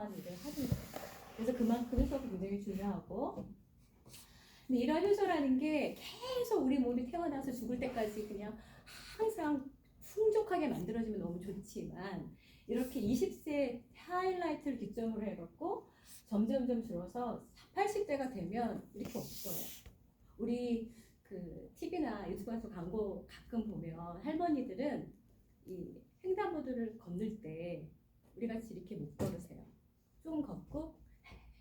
일을 하는 거예요. 그래서 그만큼 효소가 굉장히 중요하고, 근데 이런 효소라는 게 계속 우리 몸이 태어나서 죽을 때까지 그냥 항상 풍족하게 만들어지면 너무 좋지만, 이렇게 20세 하이라이트를 기점으로 해갖고 점점점 줄어서 80대가 되면 이렇게 없어요. 우리 그 TV나 유튜브에서 광고 가끔 보면 할머니들은 이 횡단보도를 건널 때 우리 같이 이렇게 못 걸으세요. 좀 걷고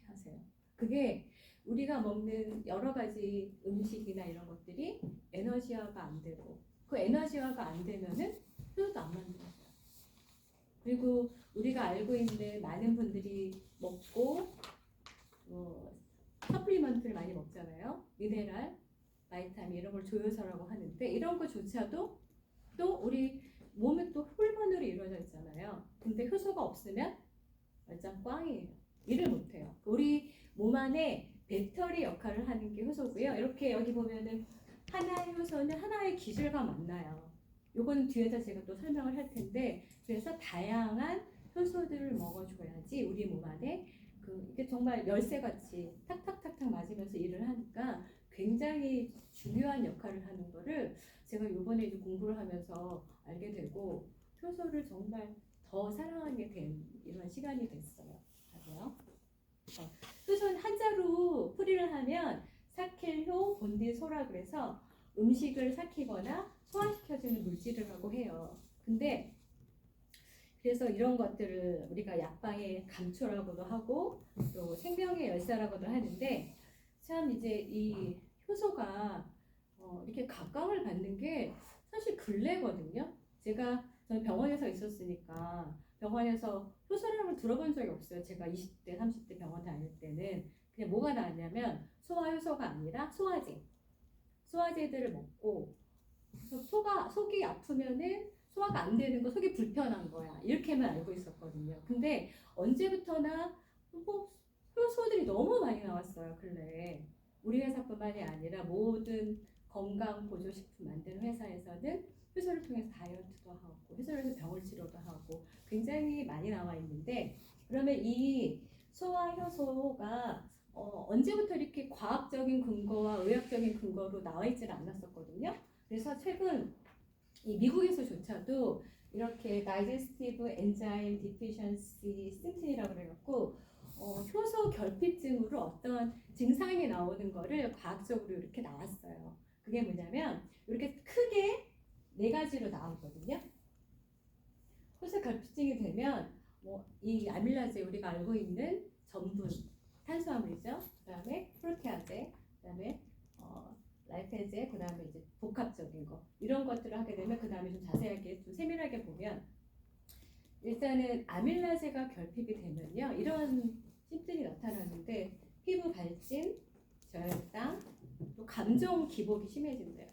하세요. 그게 우리가 먹는 여러 가지 음식이나 이런 것들이 에너지화가 안 되고, 그 에너지화가 안 되면은 효소도 안 만들어져요. 그리고 우리가 알고 있는 많은 분들이 먹고 서플리먼트를 많이 먹잖아요. 미네랄, 바이타민 이런 걸 조효소라고 하는데, 이런 것조차도 또 우리 몸은 또 호르몬으로 이루어져 있잖아요. 근데 효소가 없으면 완전 꽝이에요. 일을 못해요. 우리 몸 안에 배터리 역할을 하는 게 효소고요. 이렇게 여기 보면은 하나의 효소는 하나의 기술과 만나요. 요거는 뒤에서 제가 또 설명을 할 텐데, 그래서 다양한 효소들을 먹어줘야지 우리 몸 안에 이게 정말 열쇠같이 탁탁탁탁 맞으면서 일을 하니까 굉장히 중요한 역할을 하는 거를 제가 이번에 공부를 하면서 알게 되고, 효소를 정말 더 사랑하게 된 이런 시간이 됐어요. 맞아요. 효소는 한자로 풀이를 하면 사켈효 본디소라 그래서 음식을 삭히거나 소화시켜주는 물질이라고 해요. 근데 그래서 이런 것들을 우리가 약방의 감초라고도 하고 또 생명의 열쇠라고도 하는데, 참 이제 이 효소가 이렇게 각광을 받는 게 사실 근래거든요. 저는 병원에서 있었으니까 병원에서 효소라는 걸 들어본 적이 없어요. 제가 20대, 30대 병원 다닐 때는 그냥 뭐가 나왔냐면 소화효소가 아니라 소화제들을 먹고, 속이 아프면은 소화가 안 되는 거, 속이 불편한 거야, 이렇게만 알고 있었거든요. 근데 언제부터나 효소들이 너무 많이 나왔어요, 근래. 우리 회사뿐만이 아니라 모든 건강 보조식품 만드는 회사에서는 효소를 통해서 다이어트도 하고 효소를 통해서 병을 치료도 하고 굉장히 많이 나와 있는데, 그러면 이 소화 효소가 언제부터 이렇게 과학적인 근거와 의학적인 근거로 나와 있지는 않았었거든요. 그래서 최근 이 미국에서조차도 이렇게 digestive enzyme deficiency symptom이라고 그래갖고 효소 결핍증으로 어떤 증상이 나오는 거를 과학적으로 이렇게 나왔어요. 그게 뭐냐면 이렇게 크게 4가지로 나오거든요. 효소 결핍증이 되면 이 아밀라제, 우리가 알고 있는 전분, 탄수화물이죠. 그다음에 프로테아제, 그다음에 라이페제, 그다음에 이제 복합적인 거, 이런 것들을 하게 되면 그다음에 좀 자세하게 좀 세밀하게 보면, 일단은 아밀라제가 결핍이 되면요 이런 심증이 나타나는데, 피부 발진, 저혈당, 또 감정 기복이 심해진대요.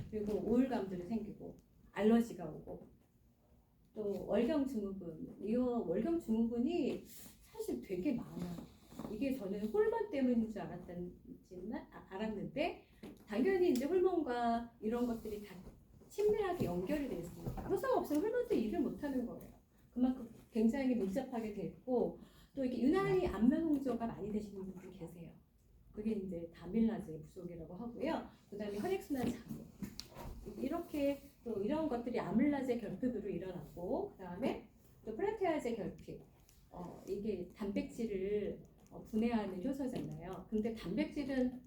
그리고 우울감들이 생기고 알러지가 오고, 또 월경 증후군, 이 월경 증후군이 사실 되게 많아요. 이게 저는 호르몬 때문인 줄 알았는데 당연히 이제 호르몬과 이런 것들이 다 친밀하게 연결이 되어 있습니다. 효소가 없으면 호르몬도 일을 못하는 거예요. 그만큼 굉장히 밀접하게 돼 있고, 또 이렇게 유난히 안면 홍조가 많이 되시는 분들 계세요. 그게 이제 다밀라제 부족이라고 하고요. 그다음에 혈액순환 장애, 이렇게 또 이런 것들이 아밀라제 결핍으로 일어나고, 그다음에 또 프라테아제 결핍, 이게 단백질을 분해하는 효소잖아요. 근데 단백질은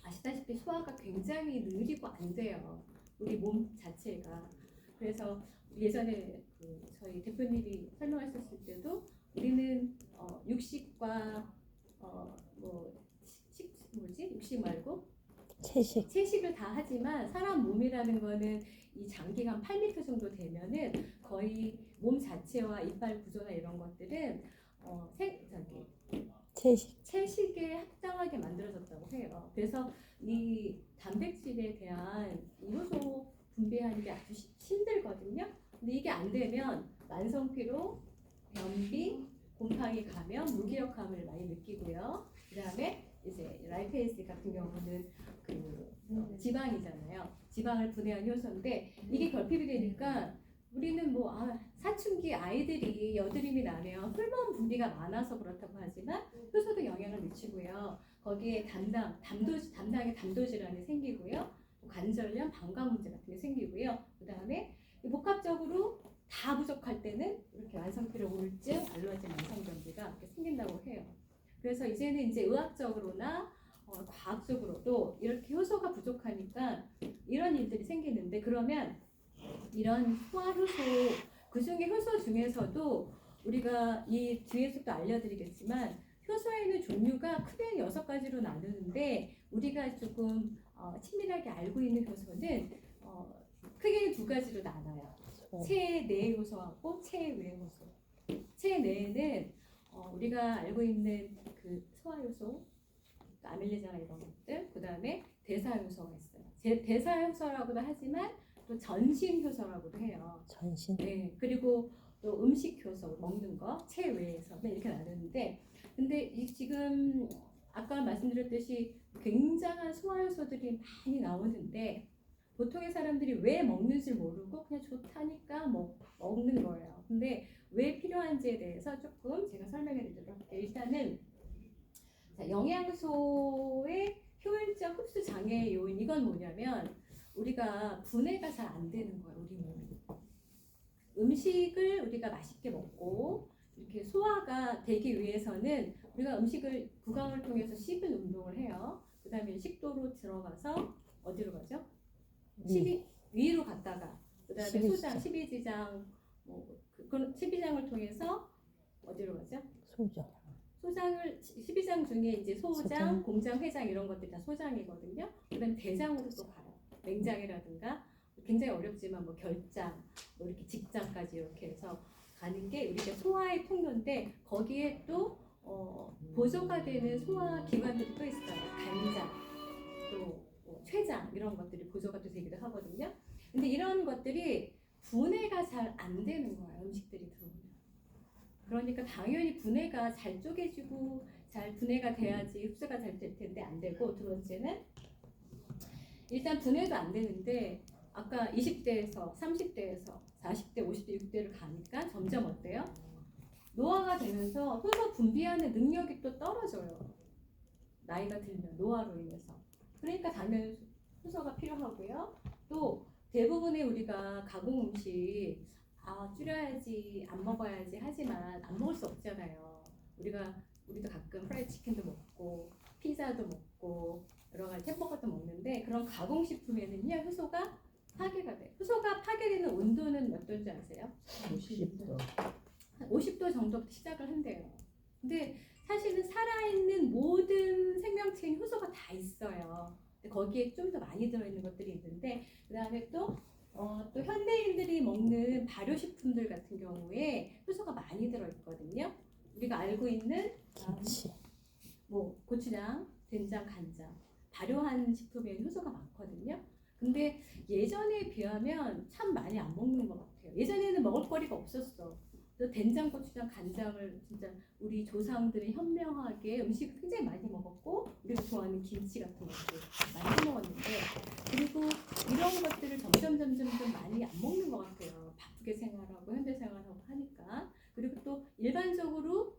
아시다시피 소화가 굉장히 느리고 안 돼요, 우리 몸 자체가. 그래서 예전에 저희 대표님이 설명하셨을 때도 우리는 육식과 육식 말고 채식을 다 하지만 사람 몸이라는 거는 이 장기가 8m 정도 되면은 거의 몸 자체와 이빨 구조나 이런 것들은 채식에 합당하게 만들어졌다고 해요. 그래서 이 단백질에 대한 이 효소 분배하는 게 아주 힘들거든요. 근데 이게 안 되면 만성 피로, 변비, 곰팡이 감염, 무기력함을 많이 느끼고요. 그다음에 이제 라이페이스 같은 경우는 지방이잖아요. 지방을 분해한 효소인데 이게 결핍이 되니까 우리는 뭐 사춘기 아이들이 여드름이 나면 호르몬 분비가 많아서 그렇다고 하지만 효소도 영향을 미치고요. 거기에 담당의 담도 질환이 생기고요. 관절염, 방광 문제 같은 게 생기고요. 그 다음에 복합적으로 다 부족할 때는 이렇게 만성피로 우울증, 알러지, 만성변비가 이렇게 생긴다고 해요. 그래서 이제는 이제 의학적으로나 과학적으로도 이렇게 효소가 부족하니까 이런 일들이 생기는데, 그러면 이런 소화효소, 그 중에 효소 중에서도 우리가 이 뒤에서도 알려드리겠지만 효소에는 종류가 크게 6가지로 나누는데, 우리가 조금 친밀하게 알고 있는 효소는 크게 2가지로 나눠요. 체내 효소하고 체외 효소. 체내에는 우리가 알고 있는 그 소화효소, 아밀리자나 이런 것들, 그 다음에 대사효소가 있어요. 대사효소라고도 하지만 또 전신효소라고도 해요. 전신. 네, 그리고 또 음식효소, 먹는 거, 체외에서는 이렇게 나누는데, 근데 지금 아까 말씀드렸듯이 굉장한 소화효소들이 많이 나오는데, 보통의 사람들이 왜 먹는지 모르고 그냥 좋다니까 먹는 거예요. 근데 왜 필요한지에 대해서 조금 제가 설명해 드리도록 할게요. 일단은 영양소의 효율적 흡수 장애 요인, 이건 뭐냐면 우리가 분해가 잘 안 되는 거예요. 우리 몸이. 음식을 우리가 맛있게 먹고 이렇게 소화가 되기 위해서는 우리가 음식을 구강을 통해서 씹은 운동을 해요. 그 다음에 식도로 들어가서 어디로 가죠? 위로 갔다가 그 다음에 소장, 십이지장, 그 십이장을 통해서 어디로 가죠? 소장을 12장 중에 이제 소장, 공장, 회장 이런 것들이 다 소장이거든요. 그다음 대장으로 또 가요. 맹장이라든가 굉장히 어렵지만 뭐 결장, 뭐 이렇게 직장까지 이렇게 해서 가는 게 우리가 소화의 통로인데, 거기에 또 보조가 되는 소화 기관들이 또 있어요. 간장, 또 췌장 이런 것들이 보조가 또 되기도 하거든요. 근데 이런 것들이 분해가 잘 안 되는 거예요. 음식들이 들어오면. 그러니까 당연히 분해가 잘 쪼개지고 잘 분해가 돼야지 흡수가 잘 될 텐데 안 되고, 두 번째는 일단 분해도 안 되는데 아까 20대에서 30대에서 40대, 50대, 60대를 가니까 점점 어때요? 노화가 되면서 효소 분비하는 능력이 또 떨어져요. 나이가 들면 노화로 인해서. 그러니까 당연히 효소가 필요하고요. 또 대부분의 우리가 가공 음식 줄여야지, 안 먹어야지 하지만 안 먹을 수 없잖아요. 우리도 가끔 프라이드 치킨도 먹고 피자도 먹고 여러 가지 햄버거도 먹는데, 그런 가공식품에는요 효소가 파괴가 돼요. 효소가 파괴되는 온도는 몇 도인지 아세요? 50도. 50도 정도부터 시작을 한대요. 근데 사실은 살아있는 모든 생명체인 효소가 다 있어요. 근데 거기에 좀 더 많이 들어있는 것들이 있는데, 그 다음에 또 현대인들이 먹는 발효식품들 같은 경우에 효소가 많이 들어있거든요. 우리가 알고 있는 김치, 고추장, 된장, 간장, 발효한 식품에는 효소가 많거든요. 근데 예전에 비하면 참 많이 안 먹는 것 같아요. 예전에는 먹을 거리가 없었어. 된장, 고추장, 간장을 진짜 우리 조상들이 현명하게 음식을 굉장히 많이 먹었고, 우리가 좋아하는 김치 같은 것도 많이 먹었는데, 그리고 이런 것들을 점점 많이 안 먹는 것 같아요. 바쁘게 생활하고 현대 생활하고 하니까. 그리고 또 일반적으로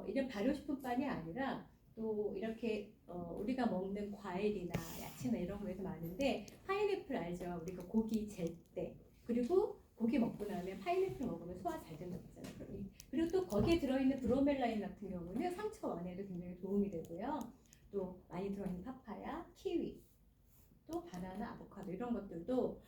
이런 발효식품뿐이 아니라 또 이렇게 우리가 먹는 과일이나 야채나 이런 거에도 많은데, 파인애플 알죠? 우리가 고기 젤 때, 그리고 고기 먹고 나면 파인애플 먹으면 소화 잘 된다고 했잖아요. 그리고 또 거기에 들어있는 브로멜라인 같은 경우는 상처 완화에도 굉장히 도움이 되고요. 또 많이 들어있는 파파야, 키위, 또 바나나, 아보카도 이런 것들도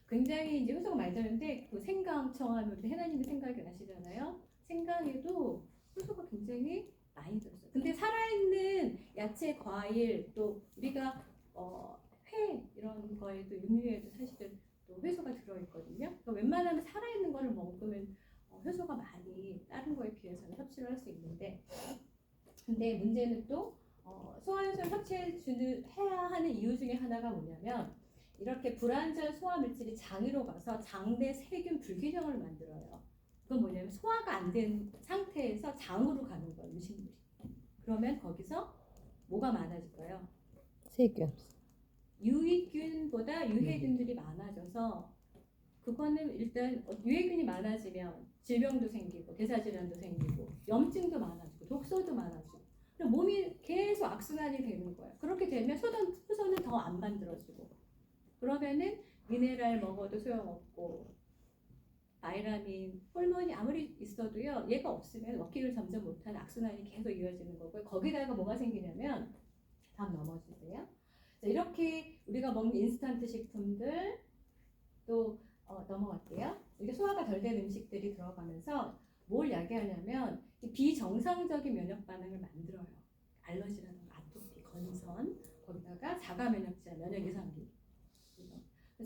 굉장히 이제 효소가 많이 들었는데, 그 생강 청하면 우리 해나님이 생각이 나시잖아요. 생강에도 효소가 굉장히 많이 들었어요. 근데 살아있는 야채, 과일, 또 우리가 회 이런 거에도, 육류에도 사실은 또 효소가 들어있거든요. 그러니까 웬만하면 살아있는 거를 먹으면 효소가 많이 다른 거에 비해서는 섭취를 할 수 있는데, 근데 문제는 또 소화효소를 해야 하는 이유 중에 하나가 뭐냐면, 이렇게 불완전 소화 물질이 장으로 가서 장 내 세균 불균형을 만들어요. 그건 뭐냐면 소화가 안 된 상태에서 장으로 가는 거예요, 음식물이. 그러면 거기서 뭐가 많아질까요? 세균. 유익균보다 유해균들이 많아져서 그거는 일단 유해균이 많아지면 질병도 생기고 대사질환도 생기고 염증도 많아지고 독소도 많아지고 그럼 몸이 계속 악순환이 되는 거예요. 그렇게 되면 효소는 더 안 만들어지고 그러면은 미네랄 먹어도 소용없고 바이라민, 호르몬이 아무리 있어도요 얘가 없으면 워킹을 점점 못하는 악순환이 계속 이어지는 거고요. 거기다가 뭐가 생기냐면 다음 넘어주세요. 자, 이렇게 우리가 먹는 인스턴트 식품들 또 넘어갈게요. 이게 소화가 덜 된 음식들이 들어가면서 뭘 야기하냐면 비정상적인 면역 반응을 만들어요. 알러지라든가 아토피, 건선, 거기다가 자가 면역질환, 면역 이상기.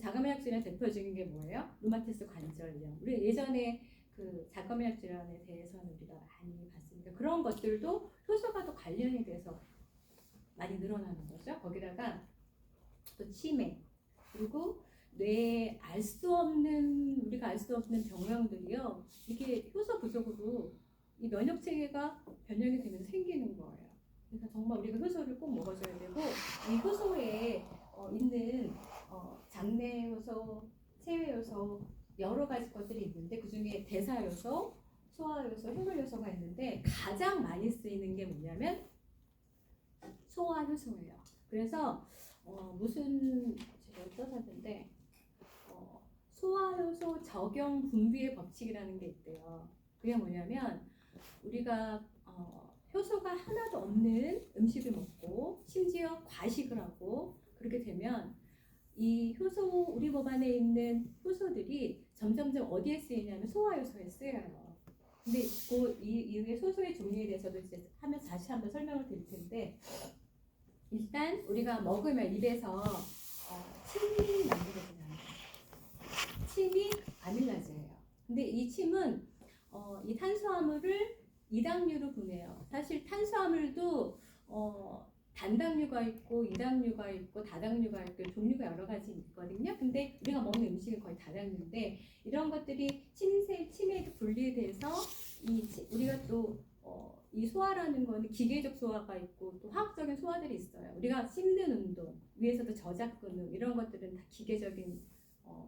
자가 면역질환 대표적인 게 뭐예요? 루마티스 관절염. 우리 예전에 그 자가 면역 질환에 대해서는 우리가 많이 봤으니까 그런 것들도 효소가 또 관련이 돼서 많이 늘어나는 거죠. 거기다가 또 치매 그리고 뇌에 우리가 알 수 없는 병명들이요. 이게 효소 부족으로 이 면역 체계가 변형이 되면서 생기는 거예요. 그래서 정말 우리가 효소를 꼭 먹어줘야 되고 이 효소에 있는 장내 효소, 체외 효소 여러 가지 것들이 있는데 그 중에 대사 요소, 소화 요소, 해물 요소가 있는데 가장 많이 쓰이는 게 뭐냐면 소화 효소예요. 그래서 무슨 제가 써놨는데 소화 효소 적용 분비의 법칙이라는 게 있대요. 그게 뭐냐면 우리가 효소가 하나도 없는 음식을 먹고 심지어 과식을 하고 그렇게 되면 이 효소 우리 몸 안에 있는 효소들이 점점점 어디에 쓰이냐면 소화 효소에 쓰여요. 근데 이 이후에 효소의 종류에 대해서도 이제 다시 한번 설명을 드릴 텐데 일단 우리가 먹으면 입에서 침이 만들어지잖아요. 침이 아밀라제예요. 근데 이 침은 이 탄수화물을 이당류로 분해해요. 사실 탄수화물도 단당류가 있고 이당류가 있고 다당류가 있고 종류가 여러 가지 있거든요. 근데 우리가 먹는 음식은 거의 다당류인데 이런 것들이 침에 분리돼서 우리가 또 이 소화라는 거는 기계적 소화가 있고 또 화학적인 소화들이 있어요. 우리가 씹는 운동, 위에서도 저작 근육 이런 것들은 다 기계적인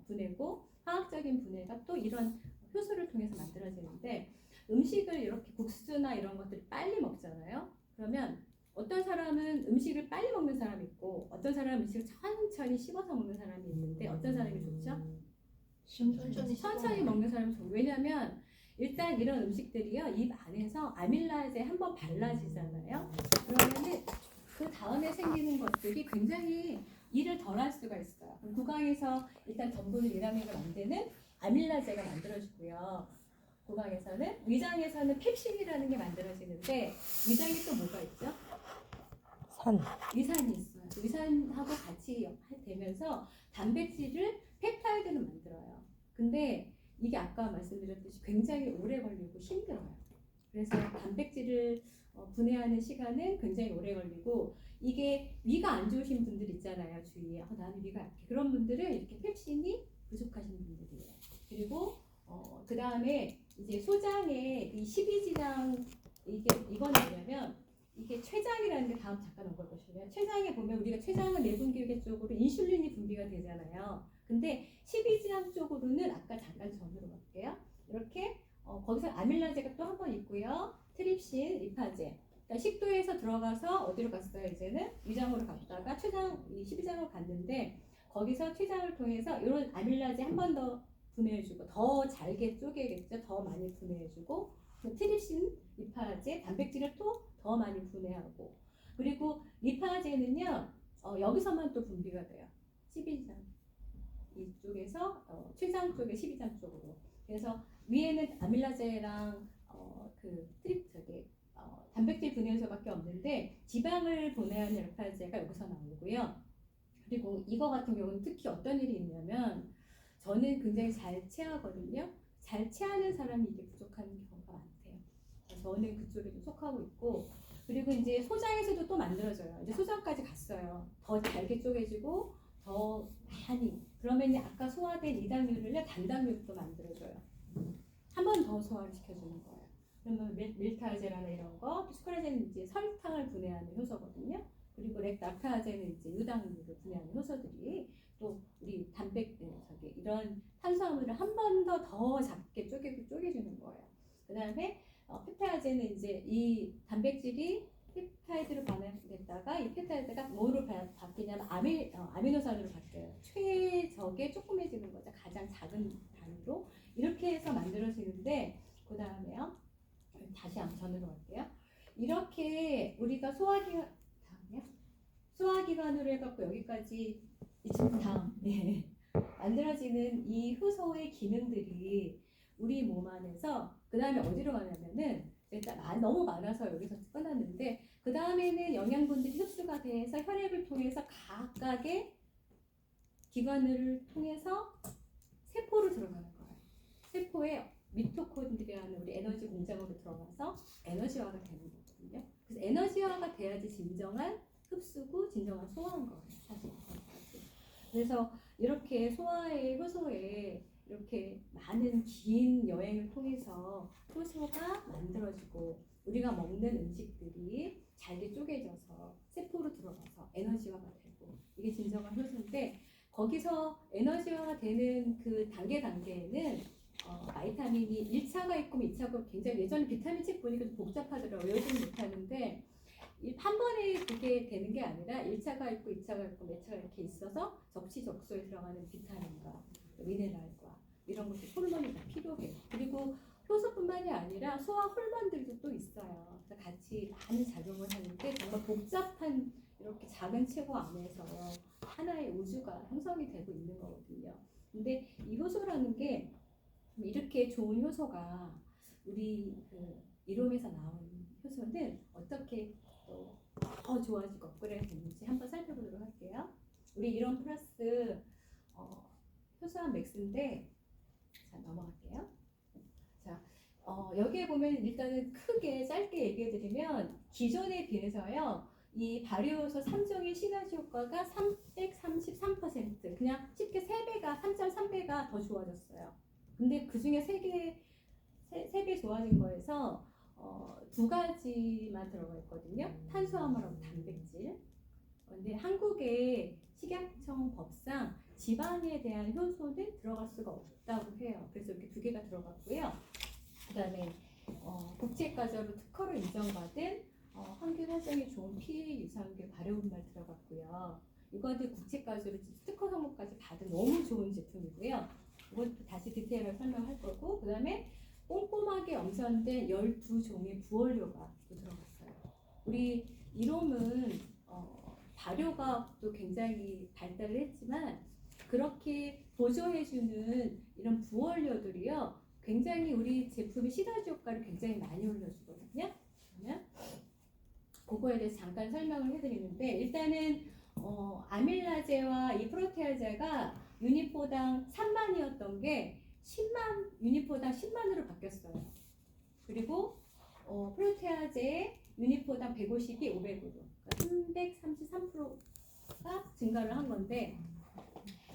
분해고 화학적인 분해가 또 이런 효소를 통해서 만들어지는데 음식을 이렇게 국수나 이런 것들을 빨리 먹잖아요. 그러면 어떤 사람은 음식을 빨리 먹는 사람이 있고 어떤 사람은 음식을 천천히 씹어서 먹는 사람이 있는데 어떤 사람이 좋죠? 천천히 먹는 사람이 좋아요. 왜냐하면 일단 이런 음식들이요 입 안에서 아밀라제 한번 발라지잖아요. 그러면은 그 다음에 생기는 것들이 굉장히 일을 덜 할 수가 있어요. 구강에서 일단 전분을 이라민을 만드는 아밀라제가 만들어지고요. 구강에서는 위장에서는 펩신이라는 게 만들어지는데 위장에 또 뭐가 있죠? 위산이 있어요. 위산하고 같이 되면서 단백질을 펩타이드를 만들어요. 근데 이게 아까 말씀드렸듯이 굉장히 오래 걸리고 힘들어요. 그래서 단백질을 분해하는 시간은 굉장히 오래 걸리고 이게 위가 안 좋으신 분들 있잖아요. 주위에 나는 위가 약해. 그런 분들은 이렇게 펩신이 부족하신 분들이에요. 그리고 그 다음에 이제 소장에 이 십이지장 이건 뭐냐면 이게 췌장이라는 게 다음 잠깐 넘어보시면 췌장에 보면 우리가 췌장은 내분비계 쪽으로 인슐린이 분비가 되잖아요. 근데 십이지장 쪽으로는 아까 잠깐 전으로 갈게요. 이렇게 거기서 아밀라제가 또 한 번 있고요. 트립신, 리파제. 그러니까 식도에서 들어가서 어디로 갔어요? 이제는 위장으로 갔다가 췌장, 이 십이장으로 갔는데 거기서 췌장을 통해서 이런 아밀라제 한 번 더 분해해주고 더 잘게 쪼개겠죠. 더 많이 분해해주고 트립신, 리파제, 단백질을 또 더 많이 분해하고 그리고 리파제는요 여기서만 또 분비가 돼요. 12장 이쪽에서 췌장 쪽에 12장 쪽으로 그래서 위에는 아밀라제랑 단백질 분해효소밖에 없는데 지방을 분해하는 리파제가 여기서 나오고요. 그리고 이거 같은 경우는 특히 어떤 일이 있냐면 저는 굉장히 잘 체하거든요. 잘 체하는 사람이 이게 부족한 경우가 많대요. 저는 그쪽에 좀 속하고 있고 그리고 이제 소장에서도 또 만들어져요. 이제 소장까지 갔어요. 더 잘게 쪼개지고 더 많이 그러면 아까 소화된 이당류를 단당류도 만들어줘요. 한 번 더 소화를 시켜주는 거예요. 그러면 밀타제라는 이런 거, 스크라제는 이제 설탕을 분해하는 효소거든요. 그리고 렉타제는 이제 유당류를 분해하는 효소들이 또 우리 이런 탄수화물을 한 번 더 작게 쪼개주는 거예요. 그 다음에 펩타이드는 이제 이 단백질이 펩타이드로 변화됐다가 이 펩타이드가 뭐로 바뀌냐면 아미노산으로 바뀌어요. 최적의 조그매지는 거죠. 가장 작은 단위로 이렇게 해서 만들어지는데 그 다음에요. 다시 한번 전으로 갈게요. 이렇게 우리가 소화기관으로 해갖고 여기까지 지금 다음 만들어지는 이 효소의 기능들이 우리 몸 안에서 그 다음에 어디로 가냐면은 일단 너무 많아서 여기서 끝났는데 그 다음에는 영양분들이 흡수가 돼서 혈액을 통해서 각각의 기관을 통해서 세포로 들어가는 거예요. 세포에 미토콘드리아는 우리 에너지 공장으로 들어가서 에너지화가 되는 거거든요. 그래서 에너지화가 돼야지 진정한 흡수고 진정한 소화인 거예요. 사실. 그래서 이렇게 소화의 효소에 이렇게 많은 긴 여행을 통해서 효소가 만들어지고 우리가 먹는 음식들이 잘게 쪼개져서 세포로 들어가서 에너지화가 되고 이게 진정한 효소인데 거기서 에너지화가 되는 그 단계에는 바이타민이 1차가 있고 2차가 굉장히 예전에 비타민 책 보니까 좀 복잡하더라고요. 요즘 못하는데 한 번에 그게 되는 게 아니라 1차가 있고 2차가 있고 몇 차가 이렇게 있어서 적시적소에 들어가는 비타민과 미네랄과 이런 것들 호르몬이 다 필요해요. 그리고 효소뿐만이 아니라 소화 호르몬들도 또 있어요. 그래서 같이 많이 작용을 하는데 정말 복잡한 이렇게 작은 체고 안에서 하나의 우주가 형성이 되고 있는 거거든요. 근데 이 효소라는 게 이렇게 좋은 효소가 우리 그 이롬에서 나온 효소는 어떻게 더 좋아지고 업그레이드 되는지 한번 살펴보도록 할게요. 우리 이론 플러스 효소한 맥스인데 자 넘어갈게요. 자 여기에 보면 일단은 크게 짧게 얘기해드리면 기존에 비해서요 이 발효효소 3종의 시너지 효과가 333% 그냥 쉽게 3.3배가 더 좋아졌어요. 근데 그 중에 3배 좋아진 거에서 두 가지만 들어가 있거든요. 탄수화물하고 단백질. 근데 한국의 식약청 법상 지방에 대한 효소는 들어갈 수가 없다고 해요. 그래서 이렇게 두 개가 들어갔고요. 그다음에 국제과제로 특허로 인정받은 항균 활성에 좋은 피해 유산균 발효분말 들어갔고요. 이것도 국제과제로 특허 성분까지 받은 너무 좋은 제품이고요. 이것도 다시 디테일하게 설명할 거고 그다음에 꼼꼼하게 엄선된 12종의 부원료가 또 들어갔어요. 우리 이롬은 발효과학도 굉장히 발달을 했지만 그렇게 보조해주는 이런 부원료들이요 굉장히 우리 제품의 시너지 효과를 굉장히 많이 올려주거든요. 그러면 그거에 대해서 잠깐 설명을 해드리는데 일단은 아밀라제와 이 프로테아제가 유닛보당 3만이었던 게 10만 유닛보당 10만으로 바뀌었어요. 그리고 프로테아제의 유닛보당 150이 500으로 그러니까 333%가 증가를 한 건데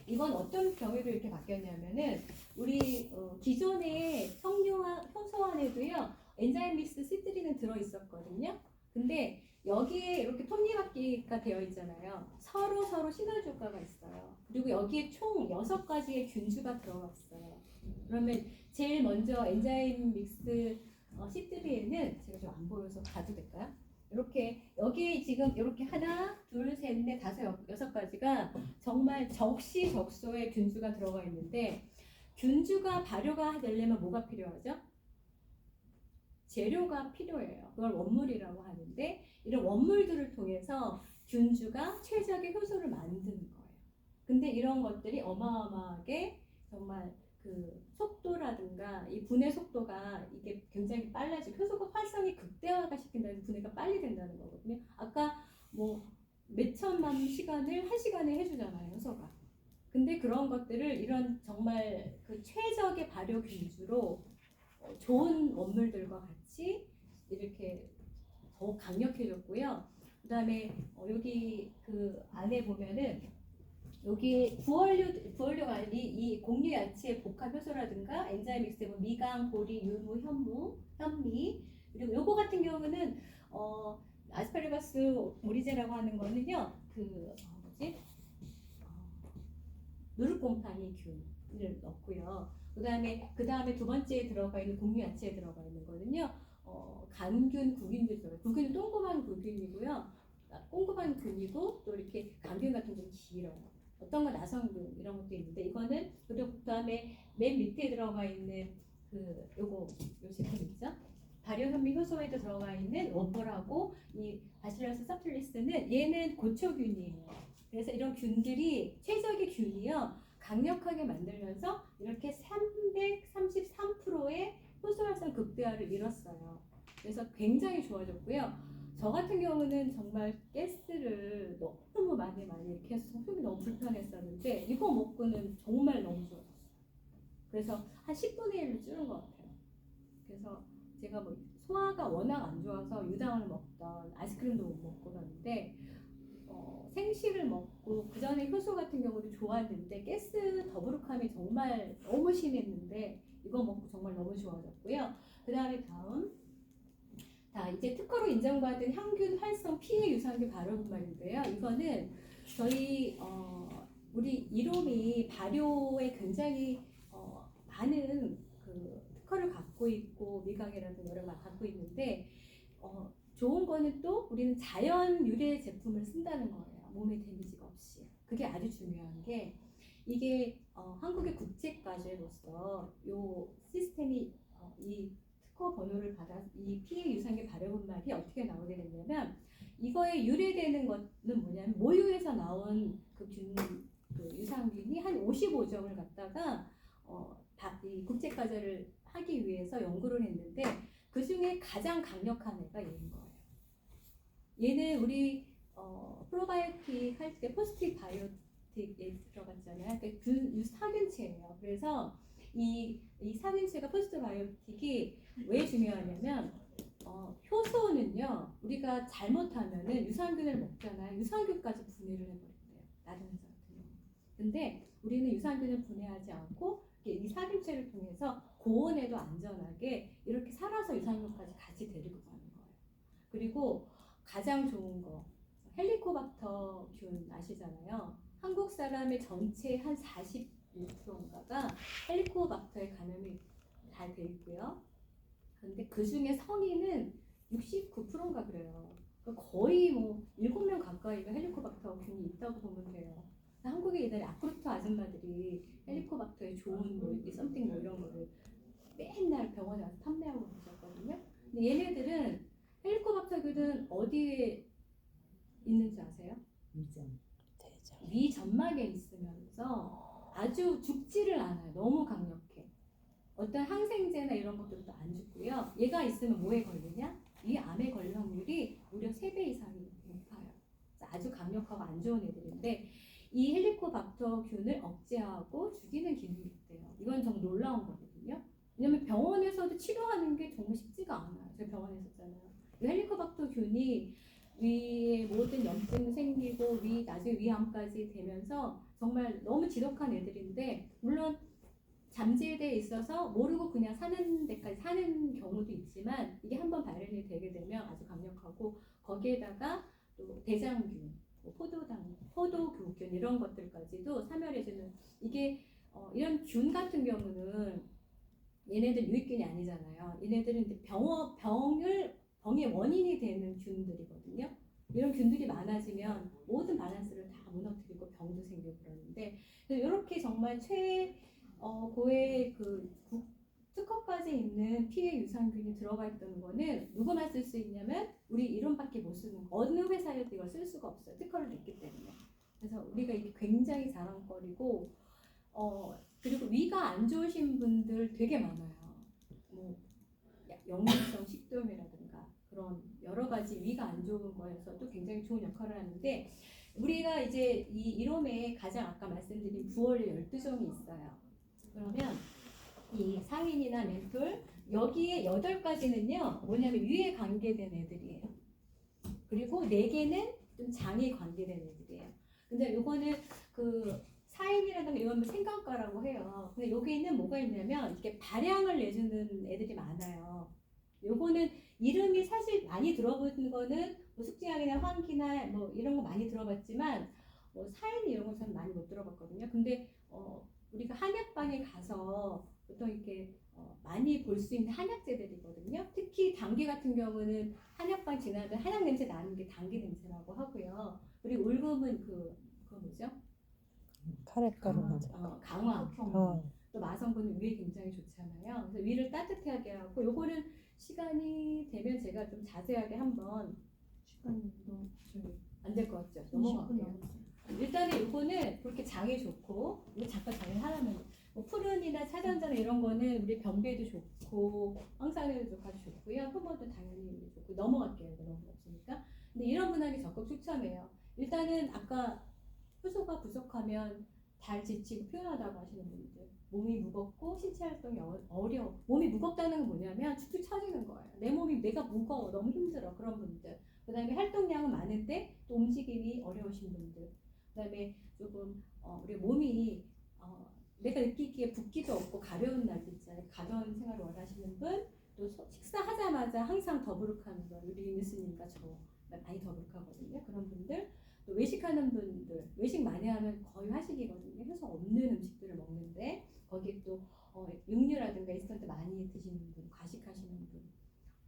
이건 어떤 경우로 이렇게 바뀌었냐면은 우리 기존의 효소 안에도요 엔자임 믹스 시트린은 들어 있었거든요. 근데 여기에 이렇게 톱니바퀴가 되어 있잖아요. 서로 시너지 효과가 있어요. 그리고 여기에 총 6가지의 균주가 들어갔어요. 그러면 제일 먼저 엔자임 믹스 시트린은 제가 좀 안 보여서 가도 될까요? 이렇게 여기 지금 이렇게 하나, 둘, 셋, 넷, 다섯, 6가지가 정말 적시적소의 균주가 들어가 있는데 균주가 발효가 되려면 뭐가 필요하죠? 재료가 필요해요. 그걸 원물이라고 하는데 이런 원물들을 통해서 균주가 최적의 효소를 만드는 거예요. 근데 이런 것들이 어마어마하게 정말 그 속도라든가 이 분해 속도가 이게 굉장히 빨라지고 효소가 활성이 극대화가 시킨다는 분해가 빨리 된다는 거거든요. 아까 뭐 몇천만 시간을 1시간에 해주잖아요, 효소가. 근데 그런 것들을 이런 정말 그 최적의 발효 균주로 좋은 원물들과 같이 이렇게 더욱 강력해졌고요. 그 다음에 여기 그 안에 보면은 여기 부원료가 아닌 이 곡류 야채의 복합 효소라든가 엔자임 믹스 뭐 미강, 보리, 유무, 현미 그리고 요거 같은 경우는 아스파라거스 오리제라고 하는 거는요 그 뭐지 누르곰팡이 균을 넣고요. 그 다음에 두 번째에 들어가 있는 곡류야채에 들어가 있는 거는요. 감균, 구균도 들어가요. 구균은 동그만 구균이고요. 동그만 균이고 또 이렇게 감균 같은 게 길어요. 어떤 건 나성균 이런 것도 있는데 이거는 그리고 그다음에 맨 밑에 들어가 있는 요 제품 있죠? 발효현미 효소에도 들어가 있는 원볼하고 이 바실러스 서툴리스는 얘는 고초균이에요. 그래서 이런 균들이 최적의 균이요 강력하게 만들면서 이렇게 333%의 효소 활성 극대화를 이뤘어요. 그래서 굉장히 좋아졌고요. 저 같은 경우는 정말 가스를 너무 많이 이렇게 해서 속이 너무 불편했었는데 이거 먹고는 정말 너무 좋았어요. 그래서 한 10분의 1로 줄은 것 같아요. 그래서 제가 뭐 소화가 워낙 안 좋아서 유당을 먹던 아이스크림도 못 먹고 그러는데 생식을 먹고 그 전에 효소 같은 경우도 좋았는데 가스 더부룩함이 정말 너무 심했는데 이거 먹고 정말 너무 좋아졌고요. 자, 이제 특허로 인정받은 향균 활성 피해 유산균 발효분말인데요. 이거는 저희 우리 이롬이 발효에 굉장히 많은 특허를 갖고 있고 미각이라든 여러 가지 갖고 있는데 좋은 거는 또 우리는 자연 유래 제품을 쓴다는 거예요. 몸에 데미지가 없이. 그게 아주 중요한 게 이게 한국의 국제과제로서 요 시스템이 이 특허 번호를 받아 이 피해 유산균 발효분말이 어떻게 나오게 됐냐면 이거에 유래되는 것은 뭐냐면 모유에서 나온 그 유산균이 한 55점을 갖다가 이 국제과제를 하기 위해서 연구를 했는데 그 중에 가장 강력한 애가 얘인 거예요. 얘는 우리 프로바이오틱 할 때 포스틱 바이오틱에 들어갔잖아요. 그러니까 사균체예요. 그래서 이 사균체가 포스틱 바이오틱이 왜 중요하냐면 효소는요 우리가 잘못하면은 유산균을 먹잖아요. 유산균까지 분해를 해버린대요. 다른 회사 같은 경우. 근데 우리는 유산균을 분해하지 않고 이 사균체를 통해서 고온에도 안전하게 이렇게 살아서 유산균까지 같이 데리고 가는 거예요. 그리고 가장 좋은 거 헬리코박터 균 아시잖아요. 한국 사람의 전체 한 45%인가가 헬리코박터에 감염이 잘 돼 있고요. 근데 그 중에 성인은 69%인가 그래요. 그러니까 거의 뭐 7명 가까이가 헬리코박터 균이 있다고 보면 돼요. 한국에 옛날에 아쿠르트 아줌마들이 헬리코박터에 좋은 뭐 썸띵 뭐 이런 거를 맨날 병원에 와서 판매하고 계셨거든요. 근데 얘네들은 헬리코박터균은 어디에 있는지 아세요? 위점막에 있으면서 아주 죽지를 않아요. 너무 강력해. 어떤 항생제나 이런 것들도 안 죽고요. 얘가 있으면 뭐에 걸리냐? 이 암에 걸릴 확률이 무려 3배 이상이 높아요. 아주 강력하고 안 좋은 애들인데 이 헬리코박터균을 억제하고 죽이는 기능이 있대요. 이건 정말 놀라운 거거든요. 왜냐면 병원에서도 치료하는 게 정말 쉽지가 않아요. 제가 병원에 있었잖아요. 이 헬리코박터균이 위에 모든 염증 생기고 나중에 위암까지 되면서 정말 너무 지독한 애들인데 물론 잠재돼 있어서 모르고 그냥 사는 데까지 사는 경우도 있지만 이게 한번 발현이 되게 되면 아주 강력하고 거기에다가 또 대장균, 포도균 이런 것들까지도 사멸해주는 이게 이런 균 같은 경우는 얘네들 유익균이 아니잖아요. 얘네들은 이제 병의 원인이 되는 균들이거든요. 이런 균들이 많아지면 모든 밸런스를 다 무너뜨리고 병도 생기고 그러는데 이렇게 정말 최고의 특허까지 있는 피해 유산균이 들어가 있다는 거는 누구만 쓸 수 있냐면 우리 이론밖에 못 쓰는 거. 어느 회사에도 이걸 쓸 수가 없어요. 특허를 냈기 때문에. 그래서 우리가 이게 굉장히 자랑거리고 그리고 위가 안 좋으신 분들 되게 많아요. 뭐 역류성 식도염이라든가 그런 여러 가지 위가 안 좋은 거에서도 굉장히 좋은 역할을 하는데 우리가 이제 이 이롬에 가장 아까 말씀드린 부월의 12종이 있어요. 그러면 이 상인이나 멘톨 여기에 8가지는요 뭐냐면 위에 관계된 애들이에요. 그리고 4개는 좀 장에 관계된 애들이에요. 근데 요거는 사인이라든가 이건 생강과라고 해요. 근데 여기는 뭐가 있냐면 이렇게 발향을 내주는 애들이 많아요. 요거는 이름이 사실 많이 들어본 거는 뭐 숙지향이나 환기나 뭐 이런 거 많이 들어봤지만 뭐 사인 이런 거 저는 많이 못 들어봤거든요. 근데 우리가 한약방에 가서 보통 이렇게 많이 볼 수 있는 한약재들이거든요. 특히 당귀 같은 경우는 한약방 지나면 한약 냄새 나는 게 당귀 냄새라고 하고요. 그리고 울금은 그거 뭐죠? 카레가루 맞아. 강황. 또 마성분은 위에 굉장히 좋잖아요. 그래서 위를 따뜻하게 하고 요거는 시간이 되면 제가 좀 자세하게 한번 시간이 안 될 것 같죠? 넘어갈게요. 일단은 요거는 그렇게 장에 좋고 이거 잠깐 정리하라면 뭐 푸른이나 차전자나 이런 거는 우리 변비에도 좋고 황산에도 좋고 아주 좋고요. 효모도 당연히 좋고 넘어갈게요. 이거 너무 없으니까. 근데 이런 분에게 적극 추천해요. 일단은 아까 효소가 부족하면 달 지치고 피곤하다고 하시는 분들, 몸이 무겁고 신체 활동이 어려워. 몸이 무겁다는 건 뭐냐면 축축 처지는 거예요. 내 몸이 내가 무거워, 너무 힘들어. 그런 분들. 그다음에 활동량은 많은데 또 움직임이 어려우신 분들. 그다음에 조금 우리 몸이 내가 느끼기에 붓기도 없고 가벼운 날 있잖아요. 가벼운 생활을 원하시는 분, 또 식사하자마자 항상 더부룩하는 거. 우리 미스님과 저 많이 더부룩하거든요. 그런 분들. 또 외식하는 분들, 외식 많이 하면 거의 화식이거든요. 효소 없는 음식들을 먹는데 거기에 또 육류라든가 인스턴트 많이 드시는 분, 과식하시는 분.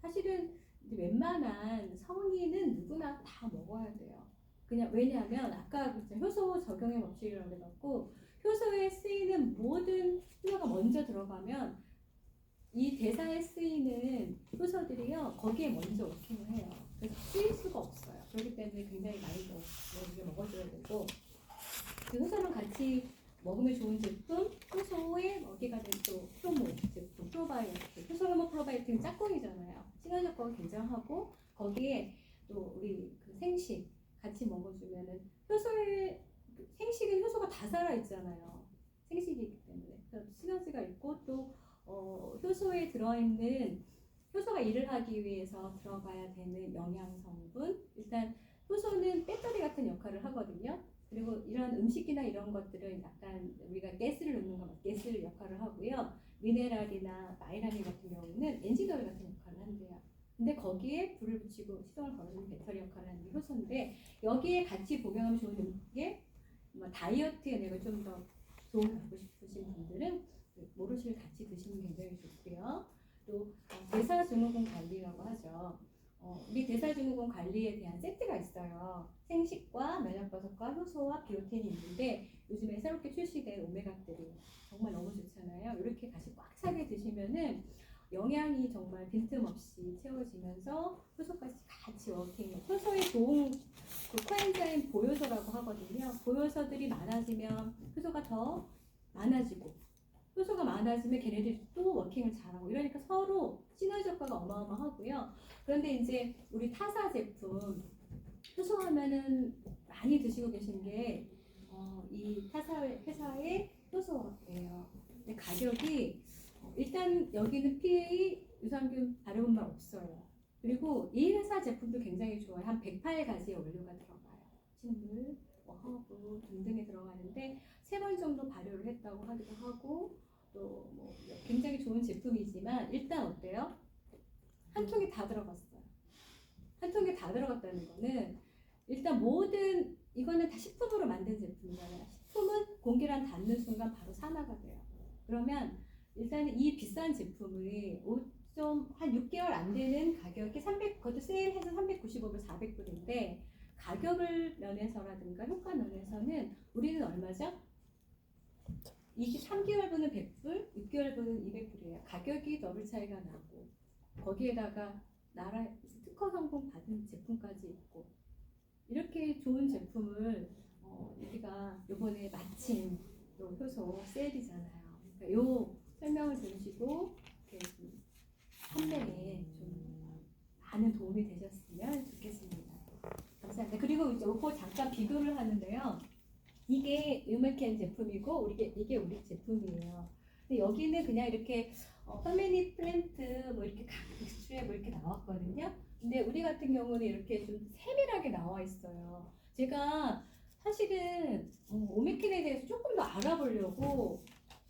사실은 웬만한 성인은 누구나 다 먹어야 돼요. 그냥 왜냐하면 아까 효소 적용의 법칙이라고 해갖고 효소에 쓰이는 모든 효소가 먼저 들어가면 이 대사에 쓰이는 효소들이요 거기에 먼저 워킹을 해요. 그래서 쓰일 수가 없어요. 그렇기 때문에 굉장히 많이 먹어줘야 되고 그 효소랑 같이 먹으면 좋은 제품, 효소에 먹이가 된 또 효모 제품, 프로바이오틱. 효소 효모 프로바이오틱은 짝꿍이잖아요. 시너지 효과가 굉장하고 거기에 또 우리 그 생식 같이 먹어주면은 효소에 생식은 효소가 다 살아있잖아요. 생식이기 때문에 그래서 시너지가 있고 또 효소에 들어있는 효소가 일을 하기 위해서 들어가야 되는 영양 성분 일단 효소는 배터리 같은 역할을 하거든요. 그리고 이런 음식이나 이런 것들은 약간 우리가 가스를 넣는 거 가스 역할을 하고요. 미네랄이나 마이너리 같은 경우는 엔진오일 같은 역할을 한대요. 근데 거기에 불을 붙이고 시동을 걸어주는 배터리 역할을 하는 게 효소인데 여기에 같이 복용하면 좋은 게 다이어트에 내가 좀 더 도움을 받고 싶으신 분들은 모르실 같이 드시면 굉장히 좋고요. 또 대사증후군 관리라고 하죠. 우리 대사증후군 관리에 대한 세트가 있어요. 생식과 면역버섯과 효소와 비오틴이 있는데 요즘에 새롭게 출시된 오메가3 정말 너무 좋잖아요. 이렇게 같이 꽉 차게 드시면은 영양이 정말 빈틈없이 채워지면서 효소까지 같이 워킹해요. 효소의 좋은 그 코엔자임 보효소라고 하거든요. 보효소들이 많아지면 효소가 더 많아지고 효소가 많아지면 걔네들이 또 워킹을 잘하고 이러니까 서로 시너지 효과가 어마어마하고요. 그런데 이제 우리 타사 제품 효소하면은 많이 드시고 계신 게 이 타사 회사의 효소예요. 근데 가격이 일단 여기는 PA 유산균 바르는 말 없어요. 그리고 이 회사 제품도 굉장히 좋아요. 한 108가지의 원료가 들어가요. 식물, 허브 등등에 들어가는데 3번 정도 발효를 했다고 하기도 하고 또 뭐 굉장히 좋은 제품이지만 일단 어때요? 한 통에 다 들어갔어요. 한 통에 다 들어갔다는 거는 일단 모든 이거는 다 식품으로 만든 제품이잖아요. 식품은 공기랑 닿는 순간 바로 산화가 돼요. 그러면 일단 이 비싼 제품이 한 6개월 안 되는 가격이 그것도 세일해서 395불, 400불인데 가격을 면에서라든가 효과 면에서는 우리는 얼마죠? 23개월분은 100불, 6개월분은 200불이에요. 가격이 더블 차이가 나고 거기에다가 나라 특허 성분 받은 제품까지 있고 이렇게 좋은 제품을 우리가 요번에 마침 요 효소 세일이잖아요. 그러니까 요 설명을 들으시고 판매에 좀 많은 도움이 되셨으면 좋겠습니다. 감사합니다. 그리고 이제 요거 잠깐 비교를 하는데요. 이게 유메켄 제품이고 이게 우리 제품이에요. 근데 여기는 그냥 이렇게 퍼메니 플랜트 뭐 이렇게 각 익스트레 뭐 이렇게 나왔거든요. 근데 우리 같은 경우는 이렇게 좀 세밀하게 나와 있어요. 제가 사실은 오메켄에 대해서 조금 더 알아보려고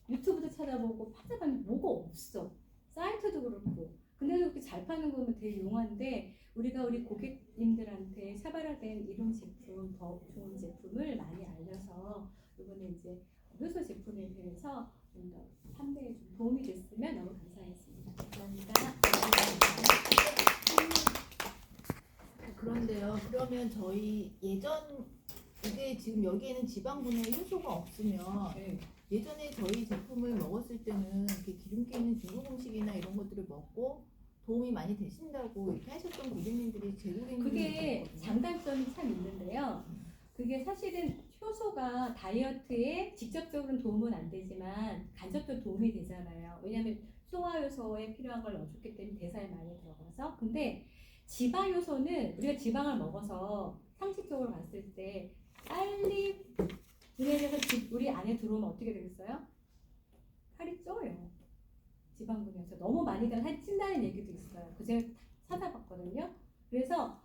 유튜브도 찾아보고 찾아봤는데 뭐가 없어. 사이트도 그렇고. 근데도 그렇게 잘 파는 거면 되게 용한데 우리가 우리 고객님들한테 차별화된 이런 제품, 더 좋은 제품을 많이 그래서 이번에 이제 효소 제품에 대해서 좀 더 판매에 좀 도움이 됐으면 너무 감사하겠습니다. 감사합니다. 그런데요. 그러면 저희 예전 이게 지금 여기에는 지방분해 효소가 없으면 네. 예전에 저희 제품을 먹었을 때는 이렇게 기름기 있는 중국 음식이나 이런 것들을 먹고 도움이 많이 되신다고 이렇게 하셨던 고객님들이 제고객님들이 그게 있었거든요. 장단점이 참 있는데요. 그게 사실은 효소가 다이어트에 직접적으로는 도움은 안 되지만 간접적으로 도움이 되잖아요. 왜냐하면 소화 효소에 필요한 걸 넣어줬기 때문에 대사에 많이 들어가서. 근데 지방 효소는 우리가 지방을 먹어서 상식적으로 봤을 때 빨리 분해돼서 우리 안에 들어오면 어떻게 되겠어요? 살이 쪄요. 지방 분해서 너무 많이 되면 살이 찐다는 얘기도 있어요. 그 제가 찾아봤거든요. 그래서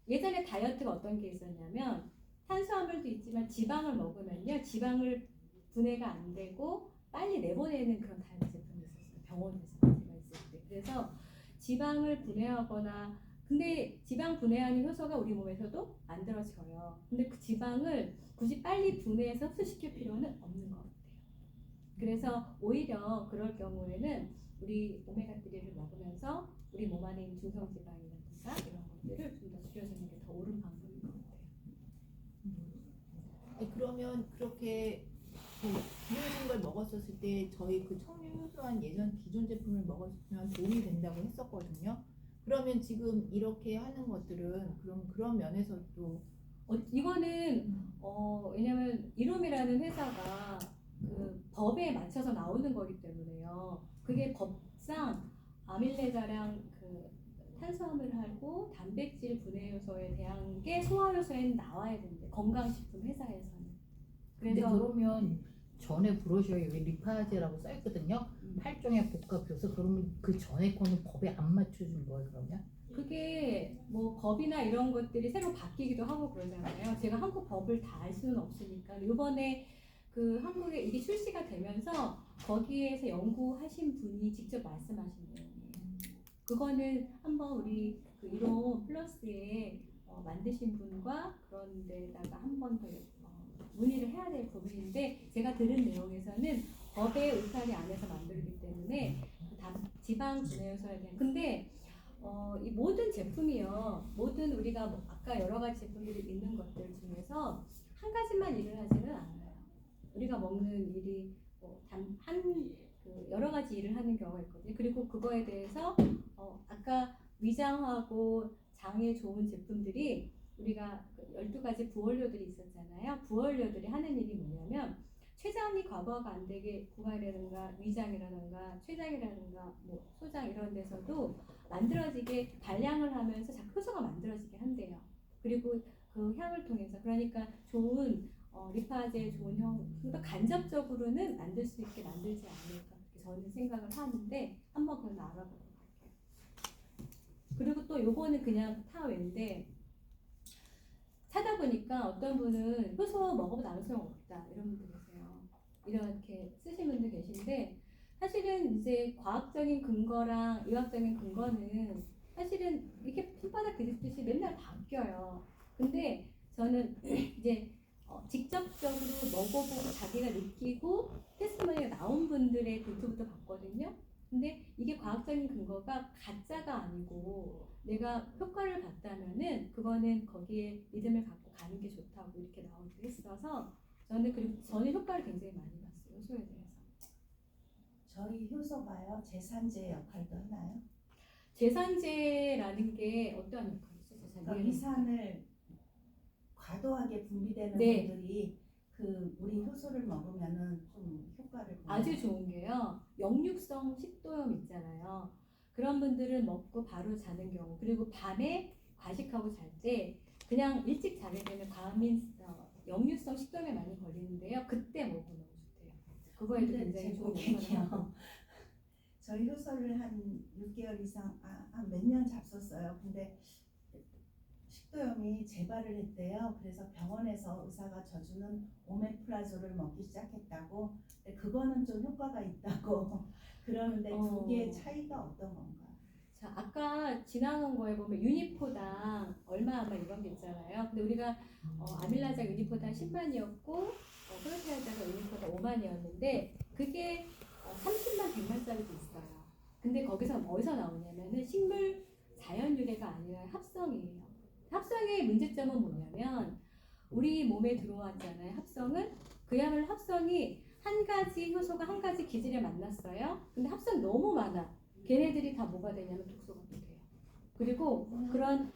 예전에 다이어트가 어떤 게 있었냐면 탄수화물도 있지만 지방을 먹으면요 지방을 분해가 안 되고 빨리 내보내는 그런 다이어트 제품이 있었어요. 병원에서 제가 있을 때. 그래서 지방을 분해하거나 근데 지방 분해하는 효소가 우리 몸에서도 만들어져요. 근데 그 지방을 굳이 빨리 분해해서 흡수시킬 필요는 없는 것 같아요. 그래서 오히려 그럴 경우에는 우리 오메가3를 먹으면서 우리 몸 안에 있는 중성지방이라든가 이런 것들을 좀 더 줄여주는 게 더 옳은 방법인 것 같아요. 그러면 그렇게 그 기름진 걸 먹었었을 때 저희 그 청류효소한 예전 기존 제품을 먹었으면 도움이 된다고 했었거든요. 그러면 지금 이렇게 하는 것들은 그럼 그런 면에서도 이거는 왜냐면 이롬이라는 회사가 그 법에 맞춰서 나오는 거기 때문에요. 그게 법상 아밀레자랑 그 탄수화물하고 단백질 분해 요소에 대한 게 소화 요소에는 나와야 되는데 건강식품 회사에서는. 근데 그래서 그러면 전에 브로셔에 왜 리파제라고 써있거든요. 8종의 복합 효소. 그러면 그 전에 거는 법에 안 맞춰준 거예요 그러면? 그게 뭐 법이나 이런 것들이 새로 바뀌기도 하고 그러잖아요. 제가 한국 법을 다 알 수는 없으니까 이번에 그 한국에 이게 출시가 되면서 거기에서 연구하신 분이 직접 말씀하신 내용이에요. 그거는 한번 우리 그 이론 플러스에 만드신 분과 그런 데다가 한 번 더 문의를 해야 될 부분인데 제가 들은 내용에서는 법의 울타리 안에서 만들기 때문에 지방 분해 요소에 대한 근데 이 모든 제품이요, 모든 우리가 뭐 아까 여러 가지 제품들이 있는 것들 중에서 한 가지만 일을 하지는 않아요. 우리가 먹는 일이 그 여러 가지 일을 하는 경우가 있거든요. 그리고 그거에 대해서 아까 위장하고 장에 좋은 제품들이 우리가 12가지 부원료들이 있었잖아요. 부원료들이 하는 일이 뭐냐면 췌장이 과부하가 안 되게 구강이라든가 위장이라든가 췌장이라든가 뭐 소장 이런 데서도 만들어지게 발량을 하면서 자꾸 효소가 만들어지게 한대요. 그리고 그 향을 통해서 그러니까 좋은 리파제 좋은 향도 간접적으로는 만들 수 있게 만들지 않을까 저는 생각을 하는데 한번 그건 알아보도록 할게요. 그리고 또 요거는 그냥 타외인데 찾아보니까 어떤 분은 효소 먹어도 아무 소용 없다 이런 분들 계세요. 이렇게 쓰신 분들 계신데 사실은 이제 과학적인 근거랑 의학적인 근거는 사실은 이렇게 손바닥 뒤집듯이 맨날 바뀌어요. 근데 저는 이제 직접적으로 먹어보고 자기가 느끼고 테스트머니가 나온 분들의 유튜브도 봤거든요. 근데 이게 과학적인 근거가 가짜가 아니고 내가 효과를 봤다면은 그거는 거기에 믿음을 갖고 가는 게 좋다고 이렇게 나오기도 했어서 그리고 저는 효과를 굉장히 많이 봤어요. 효소에 대해서. 저희 효소가요 제산제 역할도 하나요? 제산제라는 게 어떠한 역할이죠? 그러니까 위산을 과도하게 분비되는 네. 분들이 그 우리 효소를 먹으면은 좀 효과를 보나요? 아주 좋은 게요. 역류성 식도염 있잖아요. 그런 분들은 먹고 바로 자는 경우 그리고 밤에 과식하고 잘 때 그냥 일찍 자게 되면 역류성 식도염에 많이 걸리는데요. 그때 먹으면 너무 좋대요. 그거에도 근데 굉장히 제 좋은 역할을 하고. 고객이요. 저희 효소를 한 6개월 이상 한 몇 년 잡섰어요. 근데 식도염이 재발을 했대요. 그래서 병원에서 의사가 져주는 오메프라졸을 먹기 시작했다고. 근데 그거는 좀 효과가 있다고 그러는데 두 개의 차이가 어떤 건가요? 자, 아까 지나간 거에 보면 유니포당 얼마 이런 게 있잖아요. 근데 우리가 아밀라작 유니포당 10만이었고 소요태아자가 유니포당 5만이었는데 그게 30만 100만짜리도 있어요. 근데 거기서 어디서 나오냐면은 식물 자연 유래가 아니라 합성이에요. 합성의 문제점은 뭐냐면 우리 몸에 들어왔잖아요. 합성은 그야말로 합성이 한 가지 효소가 한 가지 기질에 만났어요. 근데 합성 너무 많아. 걔네들이 다 뭐가 되냐면 독소가 또 돼요. 그리고 그런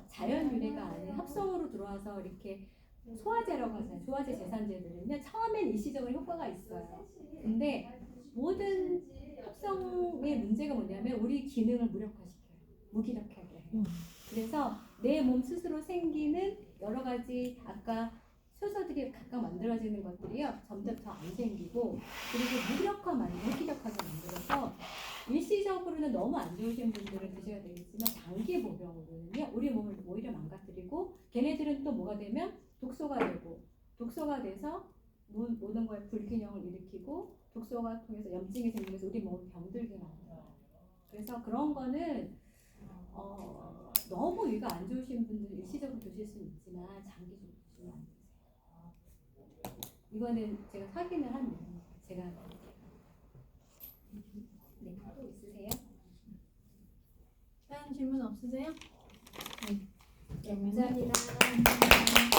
자연 유래가 아닌 합성으로 들어와서 이렇게 소화제라고 하잖아요. 소화제 제산제들은요. 처음엔 일시적으로 효과가 있어요. 근데 모든 합성의 문제가 뭐냐면 우리 기능을 무력화시켜요. 무기력하게 해요. 그래서 내 몸 스스로 생기는 여러 가지 아까 효소들이 각각 만들어지는 것들이요. 점점 더 안 생기고 그리고 무기력하게 만들어서 일시적으로는 너무 안 좋으신 분들은 드셔야 되겠지만 장기 복용으로는요. 우리 몸을 오히려 망가뜨리고 걔네들은 또 뭐가 되면 독소가 되고 독소가 돼서 모든 거에 불균형을 일으키고 독소가 통해서 염증이 생기면서 우리 몸을 병들게 만들어요. 그래서 그런 거는 너무 위가 안 좋으신 분들 일시적으로 드실 수는 있지만 장기적으로 드시면 안 되세요. 이거는 제가 확인을 한 내용이에요. 제가 네, 또 있으세요? 다른 질문 없으세요? 네, 감사합니다.